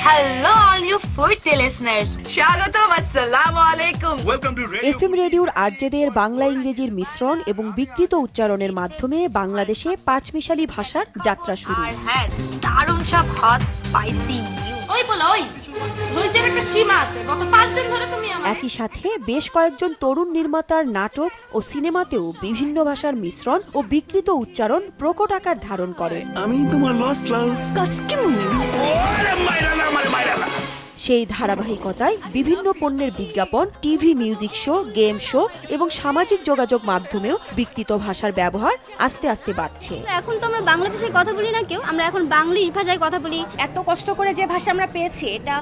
Hello all you foodie listeners. Shagatam, assalamu alaikum. Welcome to Radio FM রেডিওর আরজেদের বাংলা ইংরেজির মিশ্রণ এবং বিকৃত উচ্চারণের মাধ্যমে বাংলাদেশে পাঁচমিশালি ভাষার যাত্রা শুরু। আর হ্যাঁ, দারুণ সব হট স্পাইসি ওই বলো ওই ধৈর্যের একটা সীমা আছে। গত 5 দিন ধরে তুমি একই সাথে বেশ কয়েকজন তরুণ নির্মাতার নাটক ও সিনেমাতেও বিভিন্ন ভাষার মিশ্রণ ও বিকৃত উচ্চারণ প্রকট আকার ধারণ করে। আমি তোমার লস লাভ সেই ধারাবাহিকতায় বিভিন্ন পণ্যের বিজ্ঞাপন, TV, music show, game show এবং সামাজিক যোগাযোগ মাধ্যমেও বিকৃত ভাষার ব্যবহার আস্তে আস্তে বাড়ছে। এখন তো আমরা বাংলা ভাষায় কথা বলি না কেউ, আমরা এখন বাংলিশ ভাষায় কথা বলি। এত কষ্ট করে যে ভাষা আমরা পেয়েছি, এটা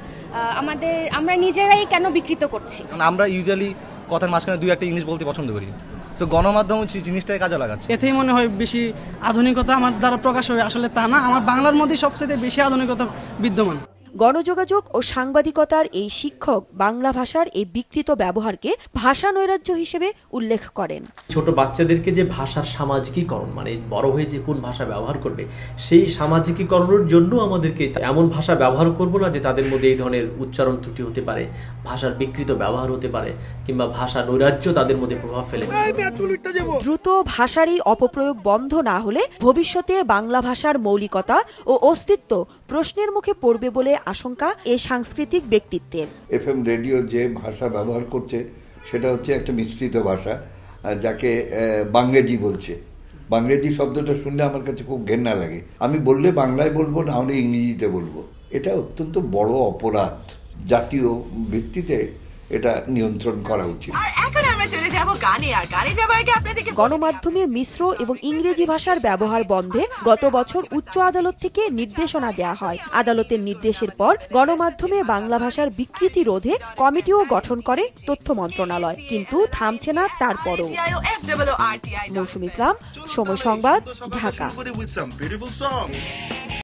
আমরা নিজেরাই কেন বিকৃত করছি? আমরা ইউজুয়ালি কথার মাঝখানে দুই একটা ইংলিশ বলতে পছন্দ করি, তো গণমাধ্যম জিনিসটাই কাজে লাগাচ্ছে। এতেই মনে হয় বেশি আধুনিকতা আমার দ্বারা প্রকাশ হয়, আসলে তা না। আমার বাংলার মধ্যে সবচেয়ে বেশি আধুনিকতা বিদ্যমান। গণযোগাযোগ ও সাংবাদিকতার এই শিক্ষক বাংলা ভাষার এই বিকৃত ব্যবহারকে ভাষা নৈরাজ্য হিসেবে উল্লেখ করেন। ছোট বাচ্চাদেরকে যে ভাষার সামাজিকীকরণ, মানে বড় হয়ে যে কোন ভাষা ব্যবহার করবে, সেই সামাজিকীকরণের জন্য আমাদেরকে এমন ভাষা ব্যবহার করব না যে তাদের মধ্যে এই ধরনের উচ্চারণ ত্রুটি হতে পারে, ভাষার বিকৃত ব্যবহার হতে পারে, কিংবা ভাষা নৈরাজ্য তাদের মধ্যে প্রভাব ফেলে। দ্রুত ভাষার এই অপপ্রয়োগ বন্ধ না হলে ভবিষ্যতে বাংলা ভাষার মৌলিকতা ও অস্তিত্ব প্রশ্নের মুখে পড়বে বলে আশঙ্কা এই সাংস্কৃতিক ব্যক্তিত্বের। এফএম রেডিও যে ভাষা ব্যবহার করছে সেটা হচ্ছে একটা মিশ্রিত ভাষা, যাকে বাংরেজি বলছে। বাংরেজি শব্দটা শুনলে আমার কাছে খুব ঘেন্না লাগে। আমি বললে বাংলায় বলবো, না হলে ইংরেজিতে বলবো। এটা অত্যন্ত বড় অপরাধ। জাতীয় ভিত্তিতে এটা নিয়ন্ত্রণ করা উচিত। আর এখন আমরা চলে যাব গানে, আর গানে যাবার আগে আপনাদেরকে গণমাধ্যমে মিশ্র এবং ইংরেজি ভাষার ব্যবহার বন্ধে গত বছর উচ্চ আদালত থেকে নির্দেশনা দেয়া হয়। আদালতের নির্দেশের পর গণমাধ্যমে বাংলা ভাষার বিকৃতি রোধে কমিটিও গঠন করে তথ্য মন্ত্রণালয়, কিন্তু থামছে না তারপরও। FWRTI মৌসুম ইসলাম, সময় সংবাদ, Dhaka. with some beautiful songs.